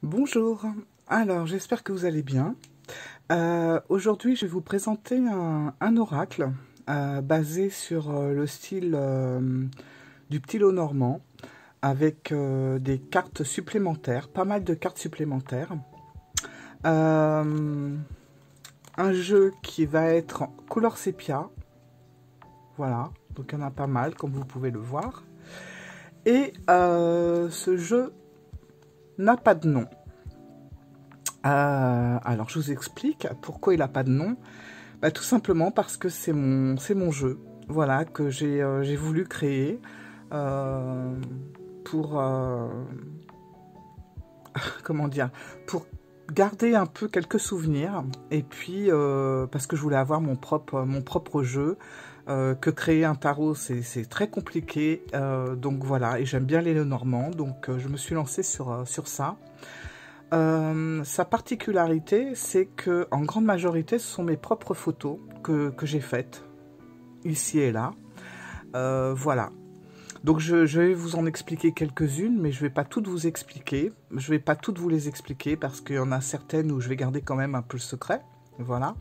Bonjour, alors j'espère que vous allez bien. Aujourd'hui je vais vous présenter un oracle basé sur le style du petit lot normand avec des cartes supplémentaires, pas mal de cartes supplémentaires. Un jeu qui va être en couleur sépia, voilà, donc il y en a pas mal comme vous pouvez le voir. Et ce jeu n'a pas de nom. Alors je vous explique pourquoi il n'a pas de nom. Bah, tout simplement parce que c'est mon jeu, voilà, que j'ai voulu créer pour comment dire, pour garder un peu quelques souvenirs, et puis parce que je voulais avoir mon propre jeu. Que créer un tarot c'est très compliqué, donc voilà, et j'aime bien les Lenormand, donc je me suis lancée sur ça. Sa particularité, c'est que en grande majorité ce sont mes propres photos que j'ai faites ici et là, voilà. Donc je vais vous en expliquer quelques-unes, mais je vais pas toutes vous expliquer, je vais pas toutes vous les expliquer parce qu'il y en a certaines où je vais garder quand même un peu le secret, voilà.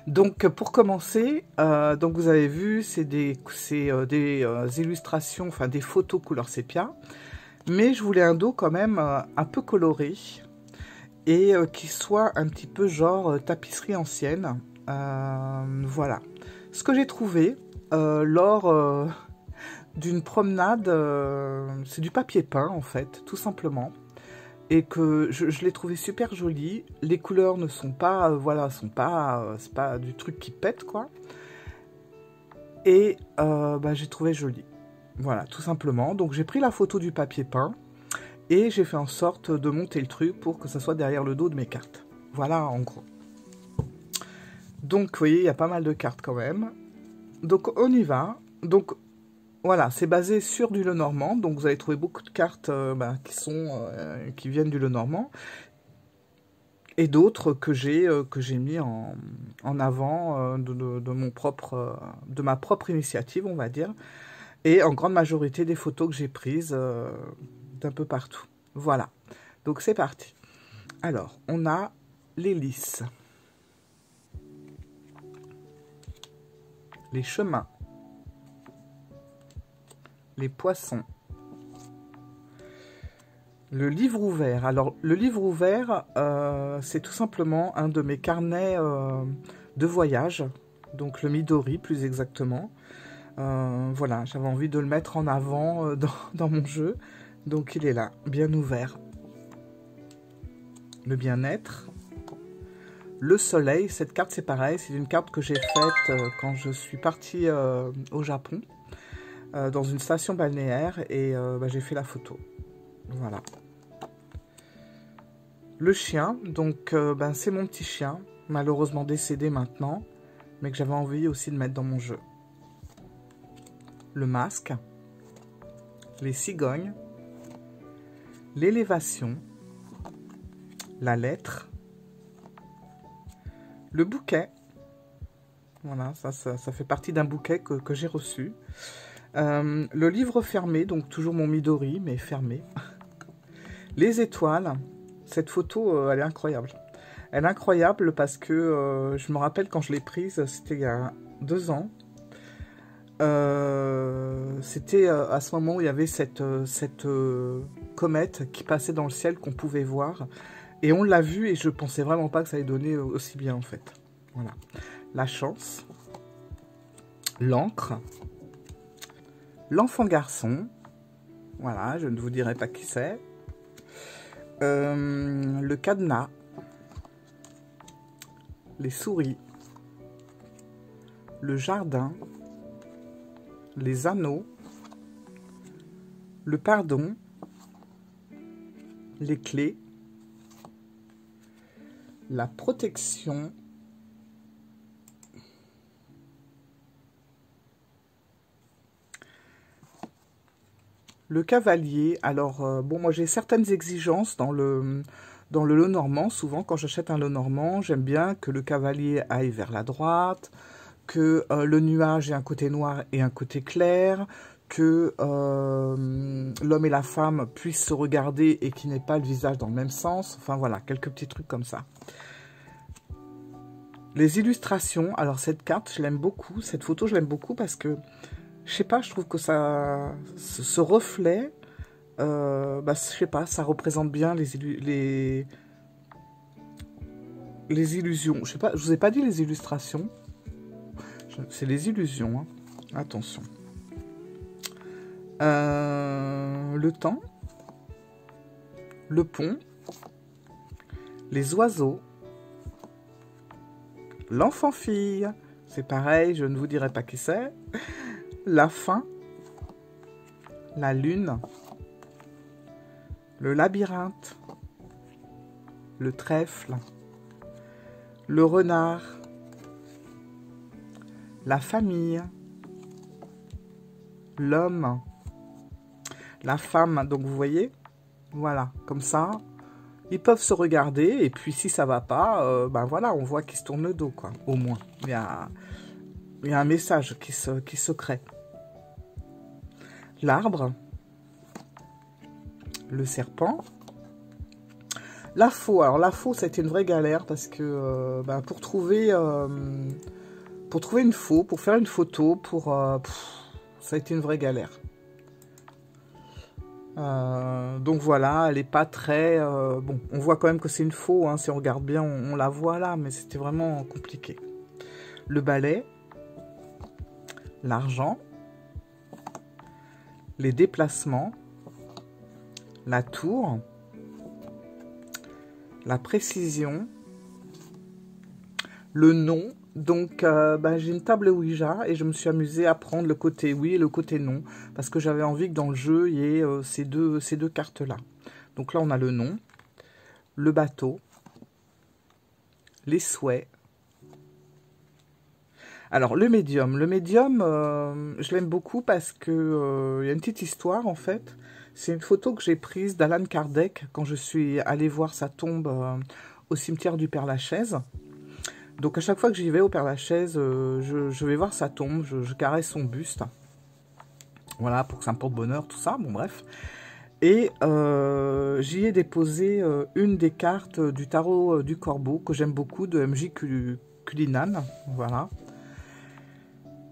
Donc pour commencer, donc vous avez vu, c'est des illustrations, enfin des photos couleur sépia, mais je voulais un dos quand même un peu coloré et qui soit un petit peu genre tapisserie ancienne, voilà. Ce que j'ai trouvé lors d'une promenade, c'est du papier peint en fait, tout simplement. Et que je l'ai trouvé super joli. Les couleurs ne sont pas, voilà, c'est pas du truc qui pète, quoi. Et bah, j'ai trouvé joli. Voilà, tout simplement. Donc j'ai pris la photo du papier peint et j'ai fait en sorte de monter le truc pour que ça soit derrière le dos de mes cartes. Voilà, en gros. Donc, vous voyez, il y a pas mal de cartes quand même. Donc, on y va. Donc, voilà, c'est basé sur du Lenormand, donc vous allez trouver beaucoup de cartes qui viennent du Lenormand, et d'autres que j'ai mis en avant de ma propre initiative, on va dire, et en grande majorité des photos que j'ai prises d'un peu partout. Voilà, donc c'est parti. Alors, on a les lys, les chemins, les poissons, le livre ouvert. Alors, le livre ouvert, c'est tout simplement un de mes carnets de voyage, donc le Midori plus exactement. Voilà, j'avais envie de le mettre en avant dans mon jeu, donc il est là, bien ouvert. Le bien-être, le soleil, cette carte c'est pareil, c'est une carte que j'ai faite quand je suis partie au Japon. Dans une station balnéaire, et bah, j'ai fait la photo. Voilà. Le chien, donc ben, c'est mon petit chien, malheureusement décédé maintenant, mais que j'avais envie aussi de mettre dans mon jeu. Le masque, les cigognes, l'élévation, la lettre, le bouquet. Voilà, ça fait partie d'un bouquet que j'ai reçu. Le livre fermé, donc toujours mon Midori, mais fermé. Les étoiles, cette photo, elle est incroyable. Elle est incroyable parce que je me rappelle quand je l'ai prise, c'était il y a 2 ans. C'était à ce moment où il y avait cette comète qui passait dans le ciel qu'on pouvait voir. Et on l'a vue et je pensais vraiment pas que ça allait donner aussi bien en fait. Voilà. La chance. L'encre. L'enfant garçon, voilà, je ne vous dirai pas qui c'est. Le cadenas, les souris, le jardin, les anneaux, le pardon, les clés, la protection, le cavalier. Alors, bon, moi j'ai certaines exigences dans le Lenormand. Souvent, quand j'achète un Lenormand, j'aime bien que le cavalier aille vers la droite, que le nuage ait un côté noir et un côté clair, que l'homme et la femme puissent se regarder et qu'il n'ait pas le visage dans le même sens. Enfin voilà, quelques petits trucs comme ça. Les illustrations, alors cette carte, je l'aime beaucoup, cette photo, je l'aime beaucoup parce que, je sais pas, je trouve que ça, ce reflet, je sais pas, ça représente bien les illusions. Je sais pas, je vous ai pas dit les illustrations, c'est les illusions, hein. Attention. Le temps, le pont, les oiseaux, l'enfant-fille, c'est pareil, je ne vous dirai pas qui c'est, la fin, la lune, le labyrinthe, le trèfle, le renard, la famille, l'homme, la femme, donc vous voyez, voilà, comme ça, ils peuvent se regarder, et puis si ça va pas, ben voilà, on voit qu'ils se tournent le dos, quoi, au moins. Il y a un message qui se crée. L'arbre, le serpent, la faux. Alors la faux, ça a été une vraie galère, parce que pour trouver une faux, pour faire une photo, ça a été une vraie galère. Donc voilà, elle est pas très... bon, on voit quand même que c'est une faux, hein, si on regarde bien, on la voit là, mais c'était vraiment compliqué. Le balai, l'argent, les déplacements, la tour, la précision, le nom. Donc, j'ai une table Ouija et je me suis amusée à prendre le côté oui et le côté non, parce que j'avais envie que dans le jeu, il y ait ces deux cartes-là. Donc là, on a le nom, le bateau, les souhaits. Alors, le médium, je l'aime beaucoup parce que y a une petite histoire, en fait. C'est une photo que j'ai prise d'Alan Kardec quand je suis allée voir sa tombe au cimetière du Père-Lachaise. Donc à chaque fois que j'y vais au Père-Lachaise, je vais voir sa tombe, je caresse son buste. Voilà, pour que ça me porte bonheur, tout ça, bon bref. Et j'y ai déposé une des cartes du tarot du Corbeau, que j'aime beaucoup, de MJ Cullinan, voilà.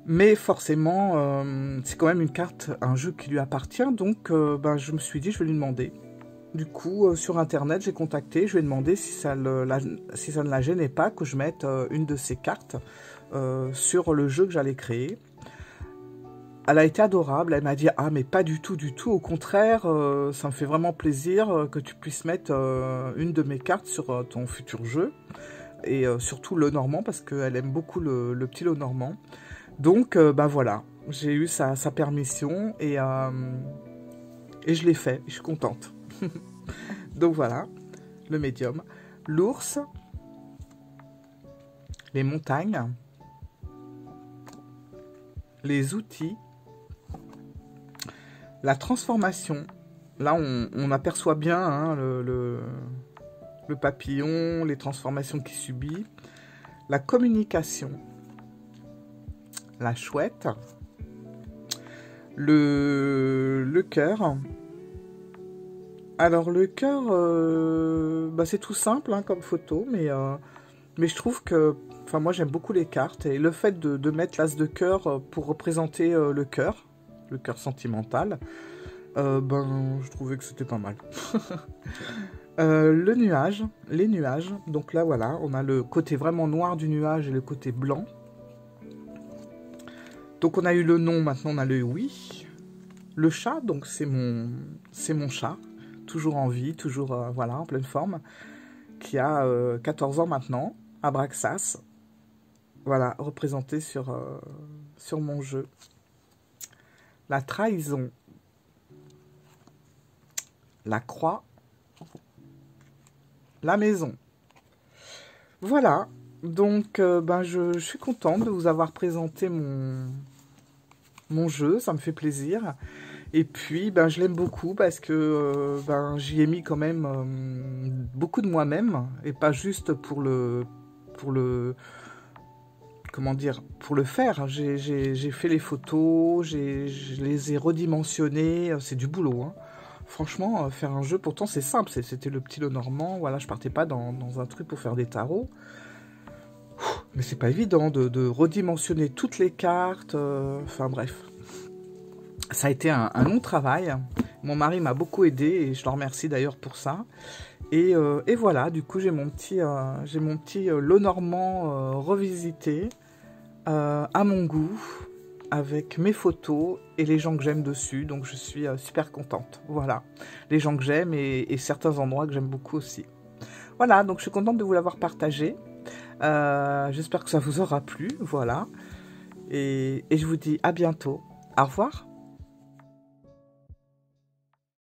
Mais forcément, c'est quand même une carte, un jeu qui lui appartient, donc je me suis dit, je vais lui demander. Du coup, sur Internet, j'ai contacté, je lui ai demandé si ça ne la gênait pas que je mette une de ces cartes sur le jeu que j'allais créer. Elle a été adorable, elle m'a dit « Ah, mais pas du tout, au contraire, ça me fait vraiment plaisir que tu puisses mettre une de mes cartes sur ton futur jeu. » Et surtout le Normand, parce qu'elle aime beaucoup le petit le Normand. Donc, voilà, j'ai eu sa permission et je l'ai fait, je suis contente. Donc voilà, le médium. L'ours, les montagnes, les outils, la transformation. Là, on aperçoit bien hein, le papillon, les transformations qu'il subit. La communication, la chouette, le cœur. Alors le cœur, c'est tout simple hein, comme photo, mais je trouve que, enfin moi j'aime beaucoup les cartes, et le fait de mettre l'as de cœur pour représenter le cœur sentimental, je trouvais que c'était pas mal. Le nuage, les nuages, donc là voilà, on a le côté vraiment noir du nuage et le côté blanc. Donc on a eu le non, maintenant on a le oui. Le chat, donc c'est mon chat, toujours en vie, toujours voilà, en pleine forme, qui a 14 ans maintenant, Abraxas, voilà, représenté sur mon jeu. La trahison, la croix, la maison. Voilà, donc je suis contente de vous avoir présenté mon jeu, ça me fait plaisir. Et puis, je l'aime beaucoup parce que j'y ai mis quand même beaucoup de moi-même, et pas juste pour le comment dire, pour le faire. J'ai fait les photos, je les ai redimensionnées, c'est du boulot, hein. Franchement, faire un jeu, pourtant c'est simple, c'était le petit Lenormand, voilà, je partais pas dans un truc pour faire des tarots. Mais c'est pas évident de redimensionner toutes les cartes, enfin bref. Ça a été un long travail. Mon mari m'a beaucoup aidé et je le remercie d'ailleurs pour ça. Et voilà, du coup j'ai mon petit Lenormand revisité à mon goût, avec mes photos et les gens que j'aime dessus, donc je suis super contente. Voilà, les gens que j'aime et certains endroits que j'aime beaucoup aussi. Voilà, donc je suis contente de vous l'avoir partagé. J'espère que ça vous aura plu, voilà. Et je vous dis à bientôt. Au revoir.